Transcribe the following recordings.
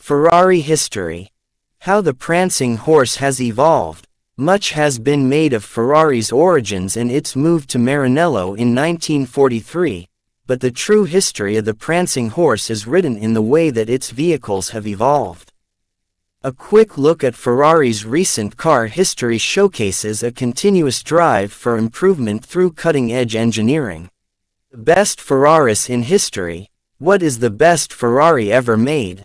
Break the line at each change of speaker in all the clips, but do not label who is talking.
Ferrari history. How the prancing horse has evolved. Much has been made of Ferrari's origins and its move to Maranello in 1943, but the true history of the prancing horse is written in the way that its vehicles have evolved. A quick look at Ferrari's recent car history showcases a continuous drive for improvement through cutting-edge engineering. The best Ferraris in history. What is the best Ferrari ever made?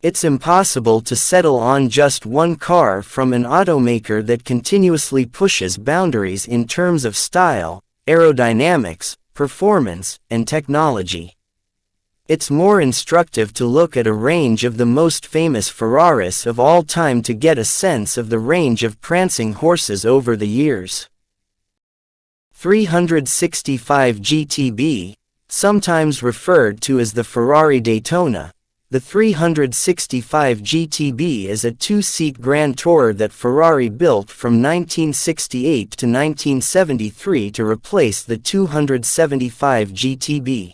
It's impossible to settle on just one car from an automaker that continuously pushes boundaries in terms of style, aerodynamics, performance, and technology. It's more instructive to look at a range of the most famous Ferraris of all time to get a sense of the range of prancing horses over the years. 365 GTB, sometimes referred to as the Ferrari Daytona. The 365 GTB is a two-seat Grand Tourer that Ferrari built from 1968 to 1973 to replace the 275 GTB.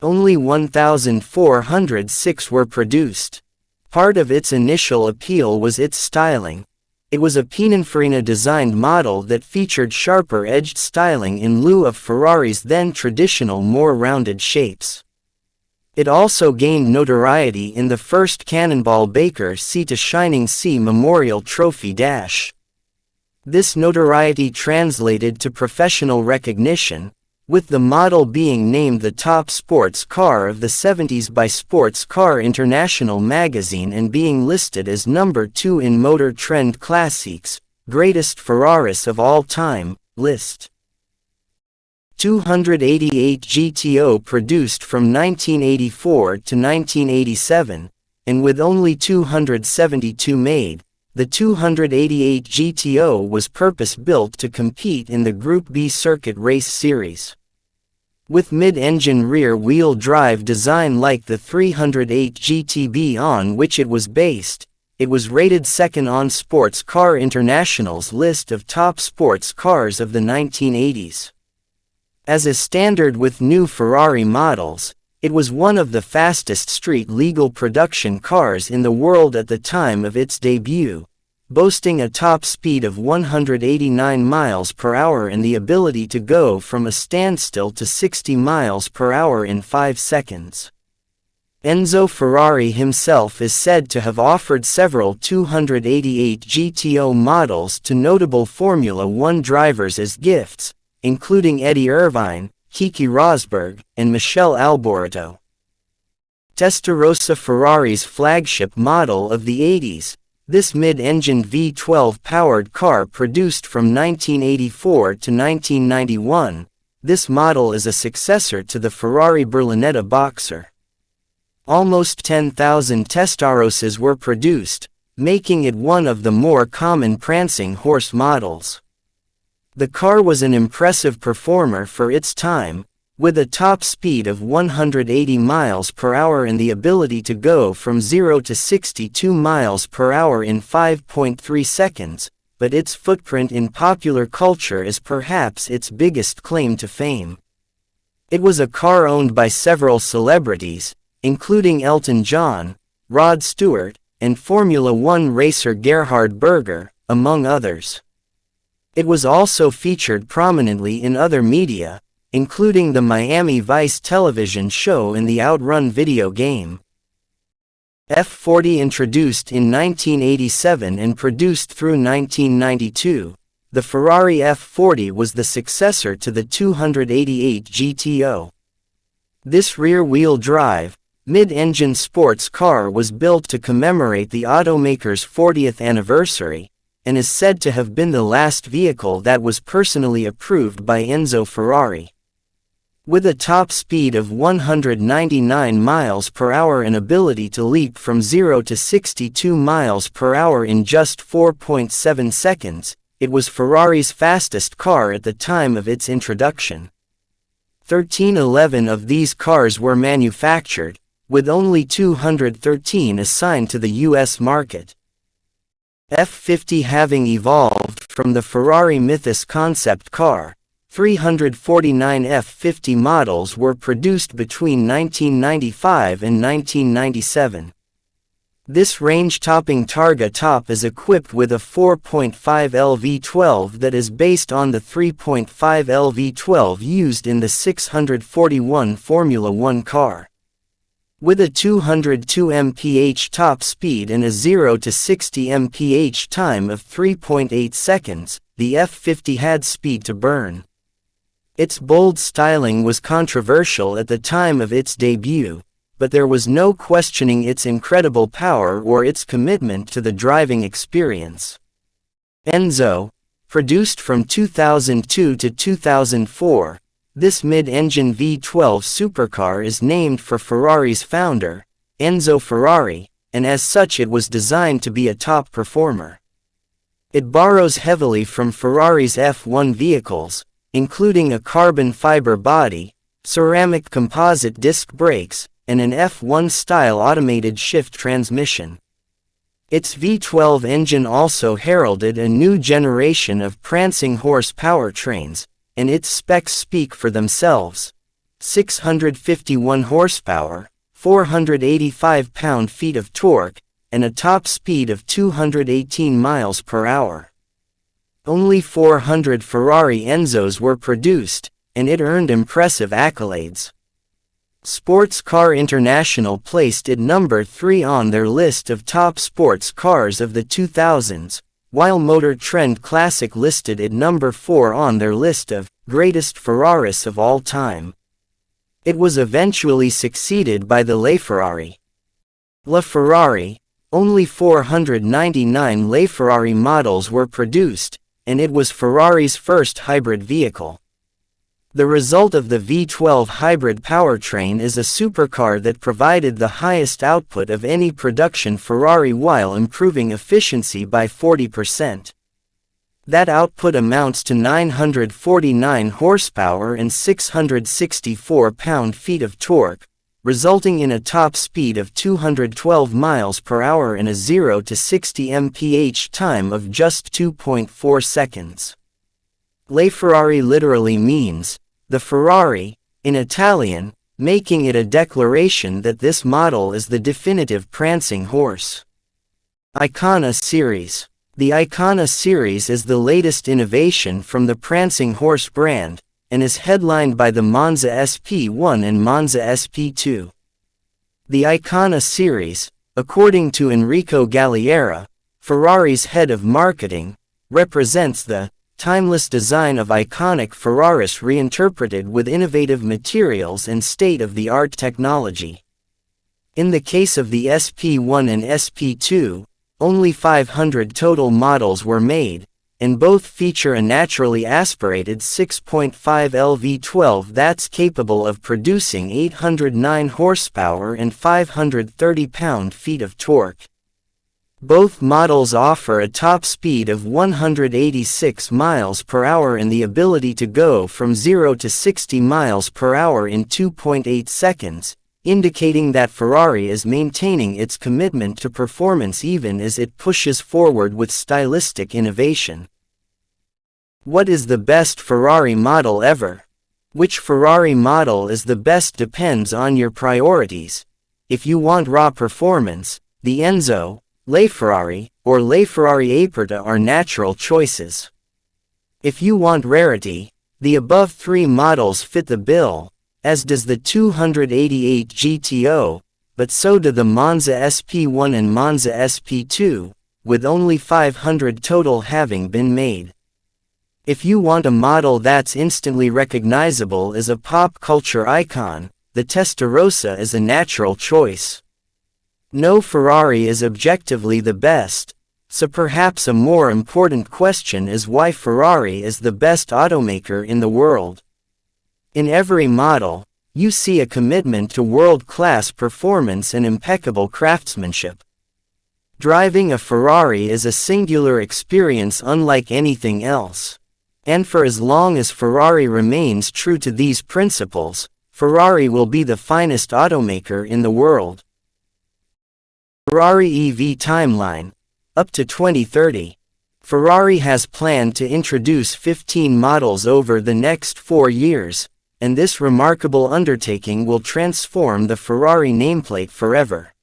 Only 1,406 were produced. Part of its initial appeal was its styling. It was a Pininfarina-designed model that featured sharper-edged styling in lieu of Ferrari's then traditional more rounded shapes. It also gained notoriety in the first Cannonball Baker Sea to Shining Sea Memorial Trophy dash. This notoriety translated to professional recognition, with the model being named the top sports car of the 70s by Sports Car International magazine and being listed as number 2 in Motor Trend Classics, Greatest Ferraris of All Time, list. 288 GTO produced from 1984 to 1987, and with only 272 made, the 288 GTO was purpose-built to compete in the Group B Circuit Race Series. With mid-engine rear-wheel drive design like the 308 GTB on which it was based, it was rated second on Sports Car International's list of top sports cars of the 1980s. As is standard with new Ferrari models, it was one of the fastest street-legal production cars in the world at the time of its debut, boasting a top speed of 189 miles per hour and the ability to go from a standstill to 60 miles per hour in 5 seconds. Enzo Ferrari himself is said to have offered several 288 GTO models to notable Formula One drivers as gifts, including Eddie Irvine, Keke Rosberg, and Michele Alboreto. Testarossa, Ferrari's flagship model of the 80s, this mid-engine V12-powered car produced from 1984 to 1991, this model is a successor to the Ferrari Berlinetta Boxer. Almost 10,000 Testarossas were produced, making it one of the more common prancing horse models. The car was an impressive performer for its time, with a top speed of 180 miles per hour and the ability to go from 0 to 62 miles per hour in 5.3 seconds, but its footprint in popular culture is perhaps its biggest claim to fame. It was a car owned by several celebrities, including Elton John, Rod Stewart, and Formula One racer Gerhard Berger, among others. It was also featured prominently in other media, including the Miami Vice television show and the Outrun video game. F40 introduced in 1987 and produced through 1992, the Ferrari F40 was the successor to the 288 GTO. This rear-wheel drive, mid-engine sports car was built to commemorate the automaker's 40th anniversary, and is said to have been the last vehicle that was personally approved by Enzo Ferrari. With a top speed of 199 miles per hour and ability to leap from 0 to 62 miles per hour in just 4.7 seconds, it was Ferrari's fastest car at the time of its introduction. 1,311 of these cars were manufactured, with only 213 assigned to the U.S. market. F50 having evolved from the Ferrari Mythos concept car, 349 F50 models were produced between 1995 and 1997. This range-topping Targa top is equipped with a 4.5L V12 that is based on the 3.5L V12 used in the 641 Formula One car. With a 202 mph top speed and a 0 to 60 mph time of 3.8 seconds, the F50 had speed to burn. Its bold styling was controversial at the time of its debut, but there was no questioning its incredible power or its commitment to the driving experience. Enzo, produced from 2002 to 2004, this mid-engine V12 supercar is named for Ferrari's founder, Enzo Ferrari, and as such it was designed to be a top performer. It borrows heavily from Ferrari's F1 vehicles, including a carbon fiber body, ceramic composite disc brakes, and an F1-style automated shift transmission. Its V12 engine also heralded a new generation of prancing horse powertrains, and its specs speak for themselves. 651 horsepower, 485 pound-feet of torque, and a top speed of 218 miles per hour. Only 400 Ferrari Enzos were produced, and it earned impressive accolades. Sports Car International placed it number 3 on their list of top sports cars of the 2000s, while Motor Trend Classic listed it number 4 on their list of greatest Ferraris of all time. It was eventually succeeded by the LaFerrari. LaFerrari, only 499 LaFerrari models were produced, and it was Ferrari's first hybrid vehicle. The result of the V12 hybrid powertrain is a supercar that provided the highest output of any production Ferrari while improving efficiency by 40%. That output amounts to 949 horsepower and 664 pound-feet of torque, resulting in a top speed of 212 miles per hour and a 0 to 60 mph time of just 2.4 seconds. LaFerrari literally means the Ferrari, in Italian, making it a declaration that this model is the definitive prancing horse. Icona Series. The Icona Series is the latest innovation from the prancing horse brand, and is headlined by the Monza SP1 and Monza SP2. The Icona Series, according to Enrico Galliera, Ferrari's head of marketing, represents the timeless design of iconic Ferraris reinterpreted with innovative materials and state-of-the-art technology. In the case of the SP1 and SP2, only 500 total models were made, and both feature a naturally aspirated 6.5L V12 that's capable of producing 809 horsepower and 530 pound-feet of torque. Both models offer a top speed of 186 miles per hour and the ability to go from 0 to 60 miles per hour in 2.8 seconds, indicating that Ferrari is maintaining its commitment to performance even as it pushes forward with stylistic innovation. What is the best Ferrari model ever? Which Ferrari model is the best depends on your priorities. If you want raw performance, the Enzo, LaFerrari, or LaFerrari Aperta are natural choices. If you want rarity, the above 3 models fit the bill, as does the 288 GTO, but so do the Monza SP1 and Monza SP2, with only 500 total having been made. If you want a model that's instantly recognizable as a pop culture icon, the Testarossa is a natural choice. No Ferrari is objectively the best, so perhaps a more important question is why Ferrari is the best automaker in the world. In every model, you see a commitment to world-class performance and impeccable craftsmanship. Driving a Ferrari is a singular experience unlike anything else. And for as long as Ferrari remains true to these principles, Ferrari will be the finest automaker in the world. Ferrari EV timeline. Up to 2030. Ferrari has planned to introduce 15 models over the next 4 years, and this remarkable undertaking will transform the Ferrari nameplate forever.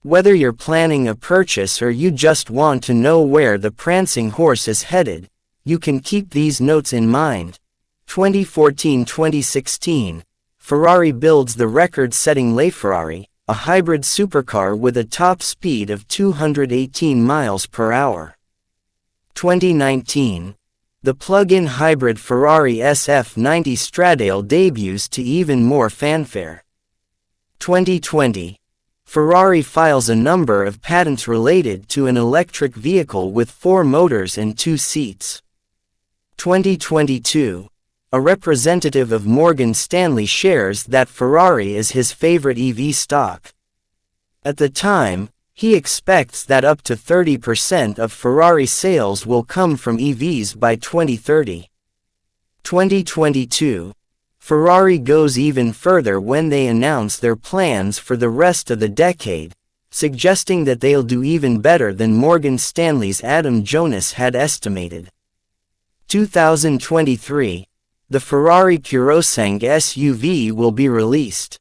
Whether you're planning a purchase or you just want to know where the prancing horse is headed, you can keep these notes in mind. 2014-2016, Ferrari builds the record-setting LaFerrari, a hybrid supercar with a top speed of 218 miles per hour. 2019, the plug-in hybrid Ferrari SF90 Stradale debuts to even more fanfare. 2020, Ferrari files a number of patents related to an electric vehicle with 4 motors and 2 seats. 2022, a representative of Morgan Stanley shares that Ferrari is his favorite EV stock. At the time, he expects that up to 30% of Ferrari sales will come from EVs by 2030. 2022, Ferrari goes even further when they announce their plans for the rest of the decade, suggesting that they'll do even better than Morgan Stanley's Adam Jonas had estimated. 2023, the Ferrari Purosangue SUV will be released.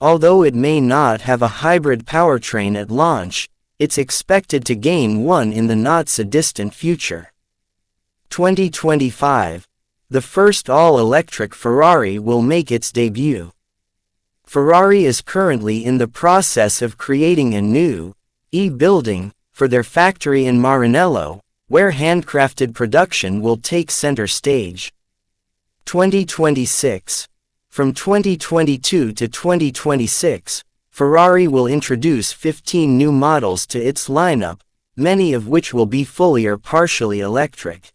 Although it may not have a hybrid powertrain at launch, it's expected to gain one in the not-so-distant future. 2025, the first all-electric Ferrari will make its debut. Ferrari is currently in the process of creating a new building for their factory in Maranello, where handcrafted production will take center stage. 2026. From 2022 to 2026, Ferrari will introduce 15 new models to its lineup, many of which will be fully or partially electric.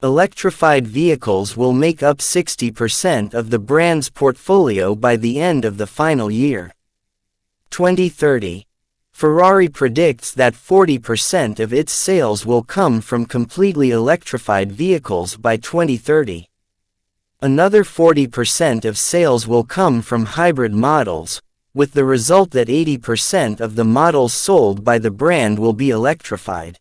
Electrified vehicles will make up 60% of the brand's portfolio by the end of the final year. 2030. Ferrari predicts that 40% of its sales will come from completely electrified vehicles by 2030. Another 40% of sales will come from hybrid models, with the result that 80% of the models sold by the brand will be electrified.